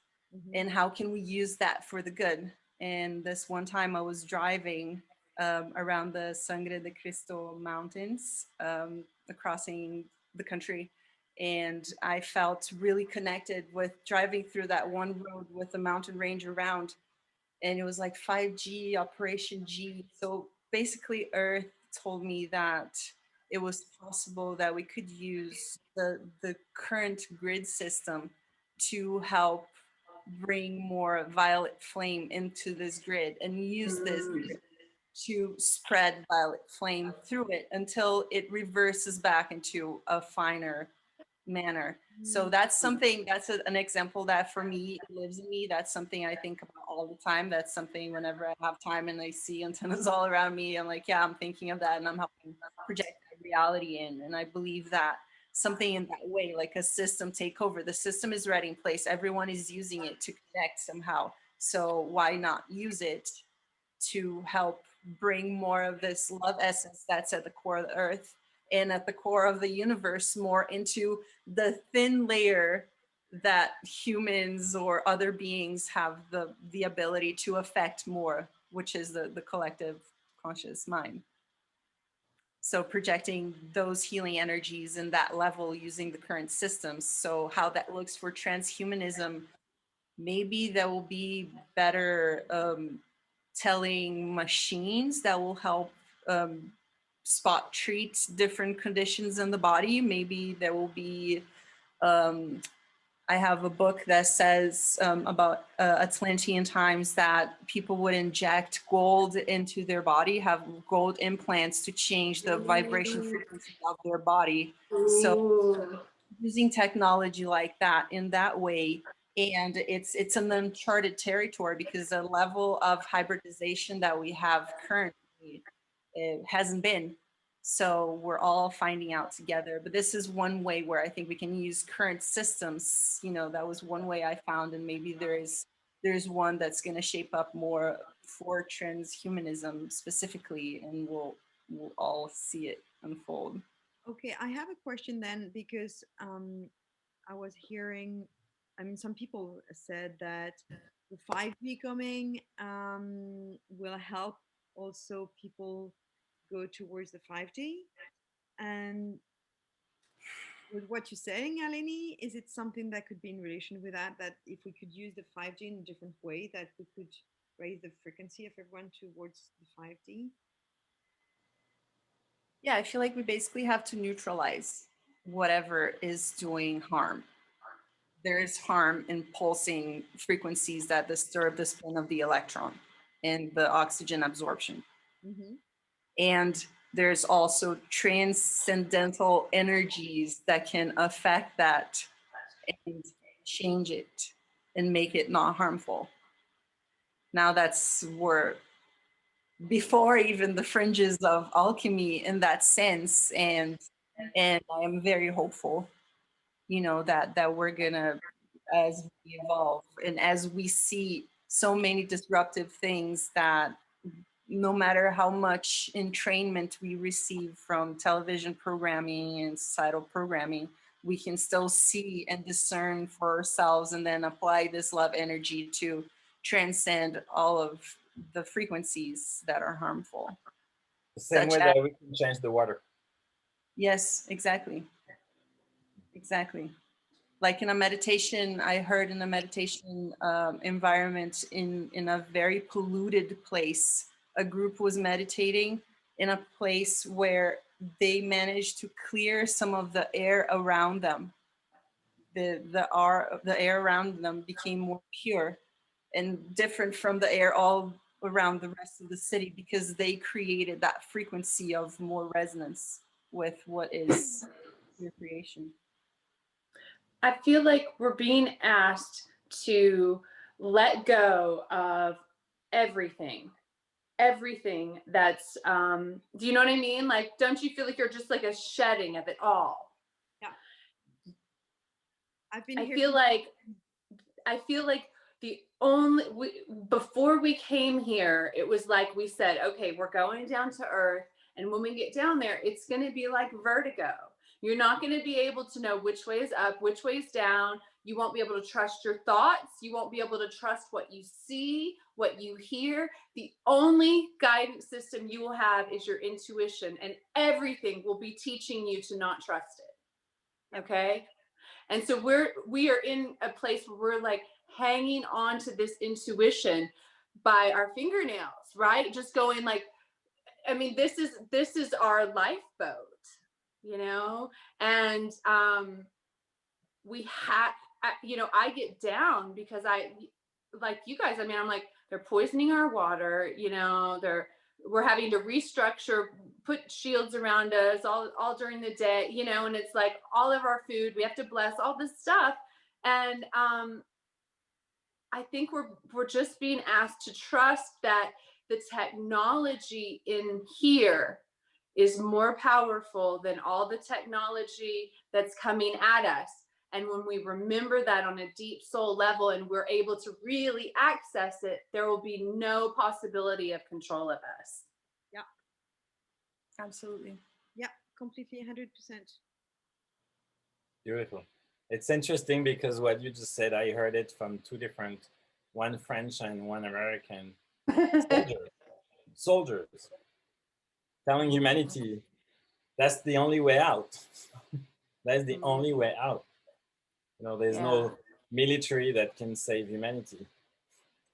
And how can we use that for the good? And this one time I was driving around the Sangre de Cristo mountains, crossing the country. And I felt really connected with driving through that one road with the mountain range around. And it was like 5G, Operation G. So basically Earth told me that it was possible that we could use the current grid system to help bring more violet flame into this grid and use this grid to spread violet flame through it until it reverses back into a finer manner. So that's something, that's an example that for me lives in me. That's something I think about all the time. That's something whenever I have time and I see antennas all around me, I'm like, yeah, I'm thinking of that and I'm helping project that reality in. And I believe that something in that way, like a system takeover, the system is already in place. Everyone is using it to connect somehow. So why not use it to help bring more of this love essence that's at the core of the earth and at the core of the universe more into the thin layer that humans or other beings have the ability to affect more, which is the collective conscious mind. So projecting those healing energies in that level using the current systems. So how that looks for transhumanism, maybe there will be better telling machines that will help spot treat different conditions in the body. Maybe there will be, I have a book that says about Atlantean times that people would inject gold into their body, have gold implants to change the vibration frequency of their body. So using technology like that in that way, and it's an uncharted territory because the level of hybridization that we have currently, it hasn't been. So we're all finding out together. But this is one way where I think we can use current systems. You know, that was one way I found, and maybe there's one that's going to shape up more for transhumanism specifically, and we'll all see it unfold. Okay, I have a question then, because I was hearing, I mean, some people said that the 5G coming will help also people go towards the 5G. And with what you're saying, Aline, is it something that could be in relation with that, that if we could use the 5G in a different way, that we could raise the frequency of everyone towards the 5G? Yeah, I feel like we basically have to neutralize whatever is doing harm. There is harm in pulsing frequencies that disturb the spin of the electron and the oxygen absorption. And there's also transcendental energies that can affect that and change it and make it not harmful. Now that's where, before even the fringes of alchemy in that sense, and I am very hopeful, you know, that we're gonna as we evolve and as we see so many disruptive things that no matter how much entrainment we receive from television programming and societal programming, we can still see and discern for ourselves and then apply this love energy to transcend all of the frequencies that are harmful. The same way that we can change the water. Yes, exactly. Exactly. Like in a meditation, I heard in a meditation environment in a very polluted place, a group was meditating in a place where they managed to clear some of the air around them. The air around them became more pure and different from the air all around the rest of the city because they created that frequency of more resonance with what is your creation. I feel like we're being asked to let go of everything that's do you know what I mean? Like, don't you feel like you're just like a shedding of it all? Yeah. I feel like before we came here, it was like we said, okay, we're going down to earth, and when we get down there, it's going to be like vertigo. You're not going to be able to know which way is up, which way is down. You won't be able to trust your thoughts. You won't be able to trust what you see, what you hear. The only guidance system you will have is your intuition, and everything will be teaching you to not trust it. Okay? And so we are in a place where we're like hanging on to this intuition by our fingernails, right? Just going like, I mean, this is our lifeboat, you know? And we have, you know, I get down because like you guys, I mean, I'm like, they're poisoning our water, you know, we're having to restructure, put shields around us all during the day, you know, and it's like all of our food, we have to bless all this stuff. And I think we're just being asked to trust that the technology in here is more powerful than all the technology that's coming at us. And when we remember that on a deep soul level and we're able to really access it, there will be no possibility of control of us. Yeah. Absolutely. Yeah, completely, 100%. Beautiful. It's interesting because what you just said, I heard it from two different, one French and one American soldiers telling humanity that's the only way out. That's the only way out. You know, there's no military that can save humanity.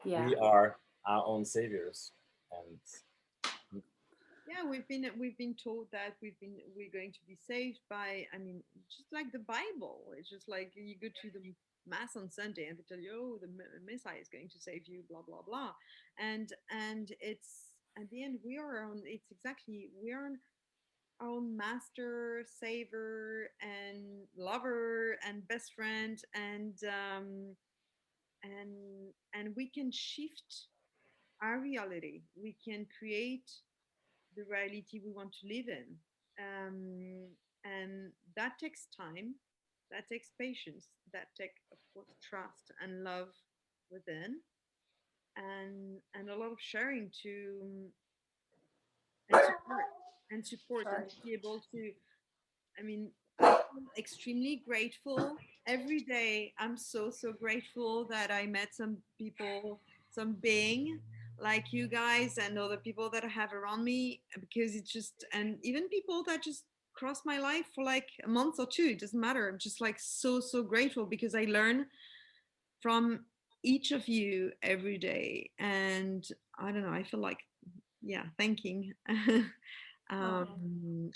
Yeah. We are our own saviors. And yeah, we've been told that we're going to be saved by, I mean, just like the Bible. It's just like you go to the mass on Sunday and they tell you, oh, the Messiah is going to save you, blah blah blah, and it's at the end we are on. It's exactly we are our own master, savior, and lover, and best friend, and we can shift our reality. We can create the reality we want to live in. And that takes time, that takes patience, that takes, of course, trust and love within, and a lot of sharing to and support and to be able to. I mean, I feel extremely grateful every day. I'm so grateful that I met some people, some being like you guys and other people that I have around me, because it's just, and even people that just cross my life for like a month or two, it doesn't matter. I'm just like so grateful because I learn from each of you every day. And I don't know, I feel like, yeah, thanking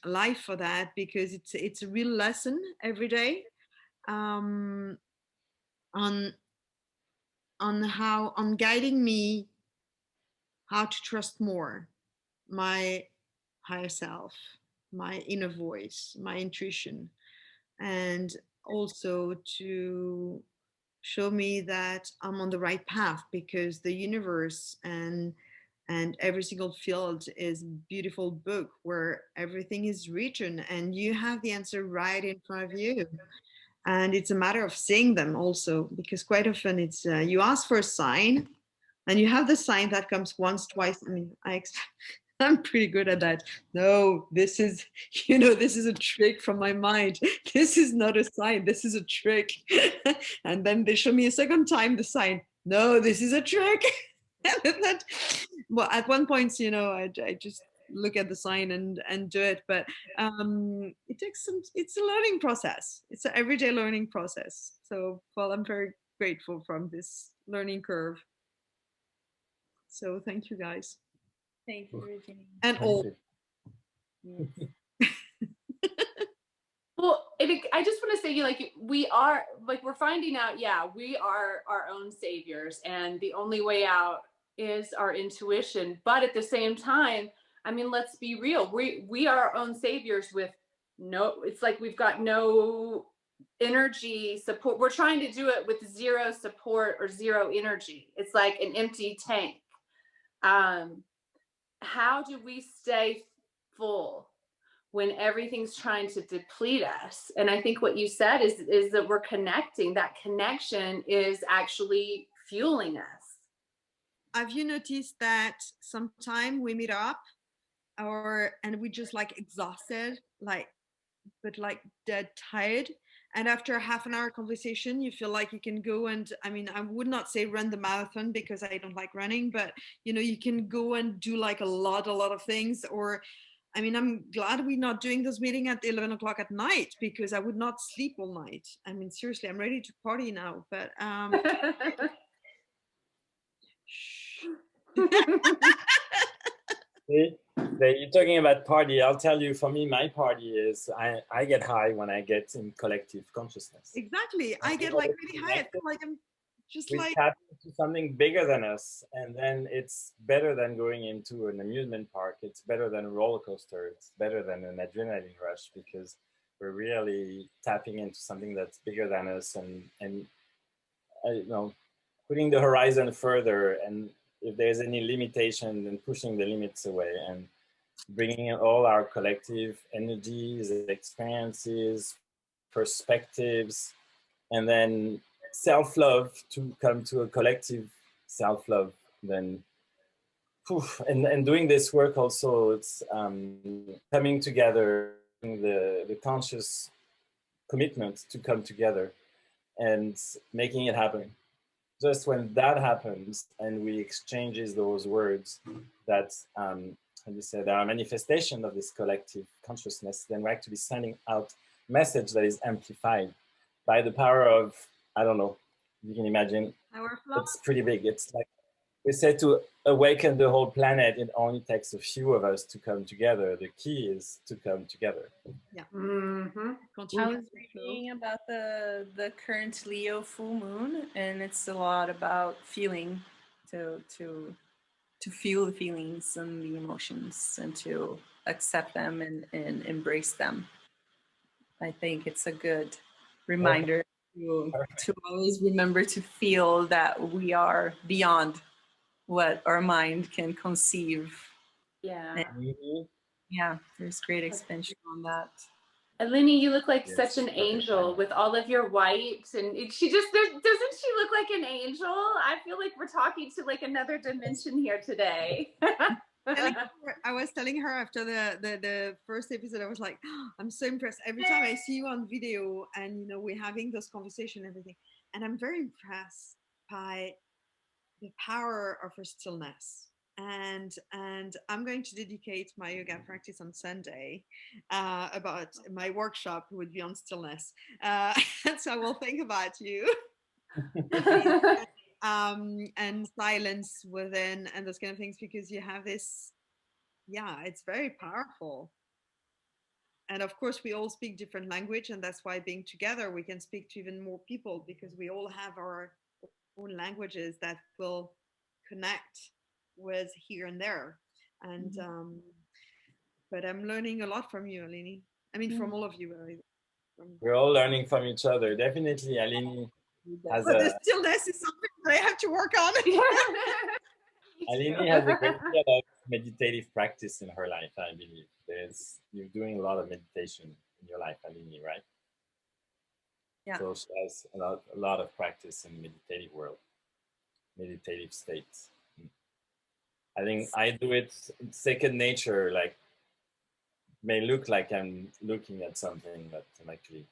life for that, because it's a real lesson every day, on guiding me how to trust more my higher self, my inner voice, my intuition, and also to show me that I'm on the right path, because the universe and every single field is a beautiful book where everything is written and you have the answer right in front of you. And it's a matter of seeing them also, because quite often it's you ask for a sign and you have the sign that comes once, twice. I mean, I'm pretty good at that. No, this is, this is a trick from my mind. This is not a sign. This is a trick. And then they show me a second time the sign. No, this is a trick. Well, at one point, I just look at the sign and do it. But it takes it's a learning process. It's an everyday learning process. So, well, I'm very grateful from this learning curve. So thank you guys. Thank you, Virginie. And all. Well, I just want to say, we're finding out, we are our own saviors, and the only way out is our intuition. But at the same time, I mean, let's be real. We are our own saviors with it's like we've got no energy support. We're trying to do it with zero support or zero energy. It's like an empty tank. How do we stay full when everything's trying to deplete us? And I think what you said is that we're connecting. That connection is actually fueling us. Have you noticed that sometimes we meet up and we just like exhausted, but dead tired, and after half an hour conversation you feel like you can go and, I mean, I would not say run the marathon because I don't like running, but you can go and do like a lot of things. Or I mean, I'm glad we're not doing this meeting at 11 o'clock at night, because I would not sleep all night. I mean, seriously, I'm ready to party now, but You're talking about party. I'll tell you, for me, my party is I get high when I get in collective consciousness. Exactly. I get like really high. I feel like I'm just we like tap into something bigger than us, and then it's better than going into an amusement park. It's better than a roller coaster. It's better than an adrenaline rush, because we're really tapping into something that's bigger than us, and putting the horizon further, and if there's any limitation, then pushing the limits away and bringing in all our collective energies, experiences, perspectives, and then self-love to come to a collective self-love. Then, and doing this work also, it's coming together, the conscious commitment to come together and making it happen. Just when that happens and we exchanges those words that, how you say, there are manifestation of this collective consciousness, then we're actually sending out message that is amplified by the power of, I don't know, you can imagine, it's pretty big. It's like we said, to awaken the whole planet, it only takes a few of us to come together. The key is to come together. Yeah. Mm-hmm. I was reading about the current Leo full moon, and it's a lot about feeling, to feel the feelings and the emotions, and to accept them and embrace them. I think it's a good reminder to always remember to feel that we are beyond what our mind can conceive. Yeah. And, yeah, there's great expansion on that. Aline, you look like such an angel with all of your white, and doesn't she look like an angel? I feel like we're talking to like another dimension here today. I was telling her after the first episode, I was like, oh, I'm so impressed. Every time I see you on video and we're having this conversation and everything, and I'm very impressed by the power of her stillness. And I'm going to dedicate my yoga practice on Sunday about my workshop would be on stillness. So I will think about you. And silence within and those kind of things, because you have this, it's very powerful. And of course we all speak different language, and that's why being together we can speak to even more people, because we all have our own languages that will connect with here and there. And but I'm learning a lot from you, Aline. I mean, from all of you. We're all learning from each other, definitely. Aline has the stillness is something that I have to work on. Aline has a great deal of meditative practice in her life, I believe. You're doing a lot of meditation in your life, Aline, right? Yeah. So she has a lot of practice in meditative world, meditative states. I think I do it second nature, like may look like I'm looking at something, but I'm actually.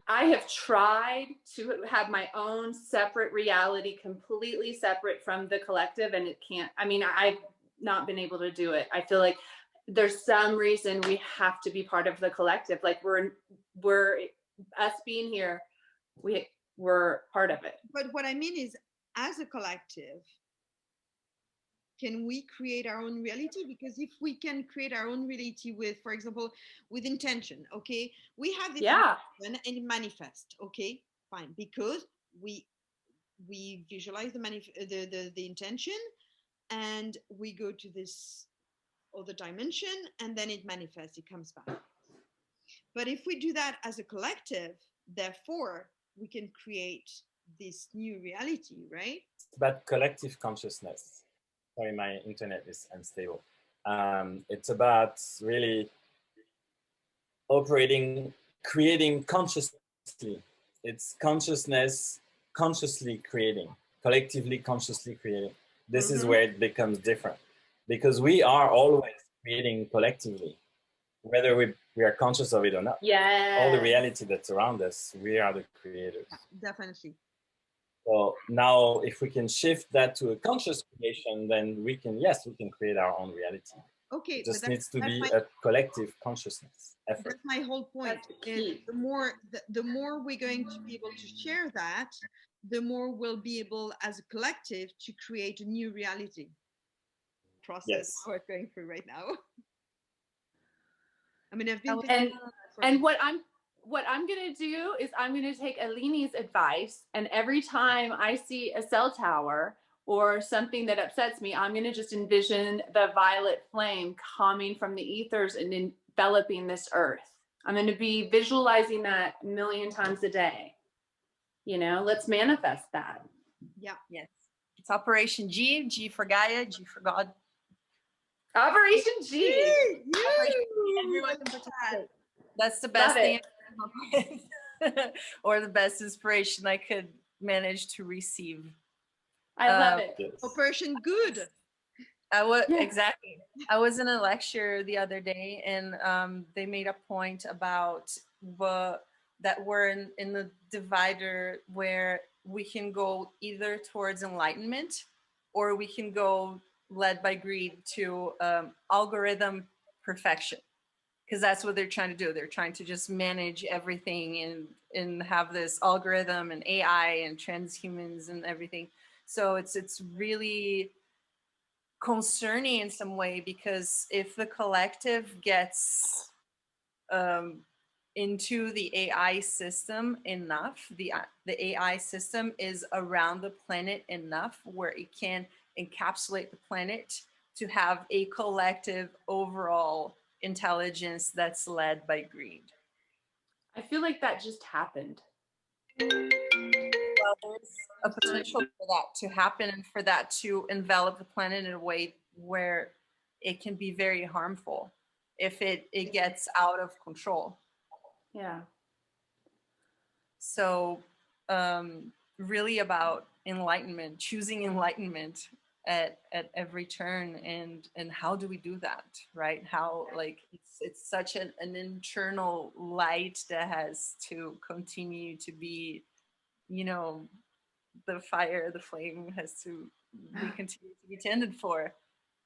I have tried to have my own separate reality, completely separate from the collective, and it can't. I mean, I've not been able to do it. I feel like there's some reason we have to be part of the collective. Like we're us being here, we're part of it. But what I mean is, as a collective, can we create our own reality? Because if we can create our own reality with, for example, with intention, okay, we have this intention and it manifests, okay, fine, because we visualize the intention, and we go to this other dimension, and then it manifests, it comes back. But if we do that as a collective, therefore we can create this new reality, right? But collective consciousness. Sorry, my internet is unstable. It's about really operating, creating consciously. It's consciousness, consciously creating, collectively consciously creating. This is where it becomes different, because we are always creating collectively, whether we are conscious of it or not. Yeah. All the reality that's around us, we are the creators. Definitely. So now if we can shift that to a conscious creation, then we can create our own reality. Okay, it just needs to be a collective consciousness effort. That's my whole point. And the more we're going to be able to share that, the more we'll be able as a collective to create a new reality. Process we're going through right now. I mean, I've been and what I'm going to do is I'm going to take Aline's advice, and every time I see a cell tower or something that upsets me, I'm going to just envision the violet flame coming from the ethers and enveloping this earth. I'm going to be visualizing that 1,000,000 times a day. You know, let's manifest that. Yeah. Yes. It's Operation G. G for Gaia. G for God. Operation G. Operation G. Everyone can participate. That's the best thing or the best inspiration I could manage to receive. I love it. Operation Good. Exactly. I was in a lecture the other day, and they made a point about that we're in the divider where we can go either towards enlightenment, or we can go led by greed to algorithm perfection, because that's what they're trying to do. They're trying to just manage everything and have this algorithm and AI and transhumans and everything. So it's really concerning in some way, because if the collective gets into the AI system enough, the AI system is around the planet enough where it can encapsulate the planet to have a collective overall intelligence that's led by greed. I feel like that just happened. Well, there's a potential for that to happen, and for that to envelop the planet in a way where it can be very harmful if it gets out of control. Yeah. So really about enlightenment, choosing enlightenment at every turn, and how do we do that, right? How, like, it's such an internal light that has to continue to be, you know, the fire, the flame has to be continued to be tended for,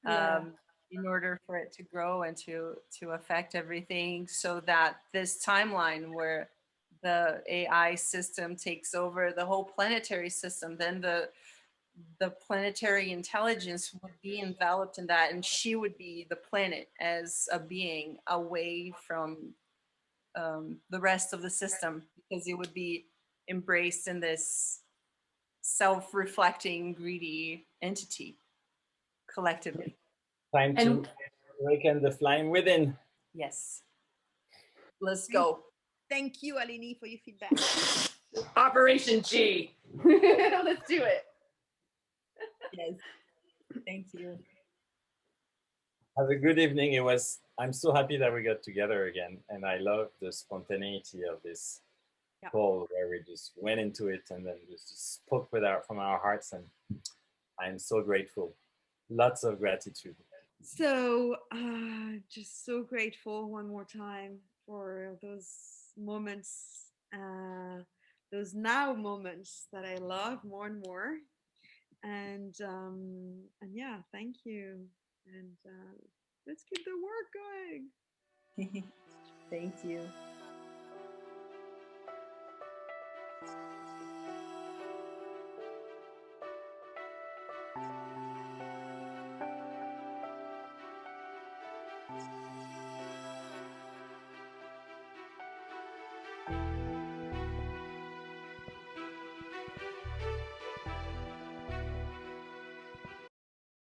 in order for it to grow and to affect everything, so that this timeline where the AI system takes over the whole planetary system, then the planetary intelligence would be enveloped in that, and she would be the planet as a being away from the rest of the system, because it would be embraced in this self-reflecting, greedy entity collectively. Time to awaken the flame within. Yes. Let's go. Thank you, Aline, for your feedback. Operation G. Let's do it. Yes. Thank you. Have a good evening. It was I'm so happy that we got together again, and I love the spontaneity of this Yeah. call where we just went into it and then just spoke from our hearts, and I'm so grateful. Lots of gratitude. So just so grateful one more time for those moments, those now moments that I love more and more. And yeah, thank you. And let's keep the work going. Thank you.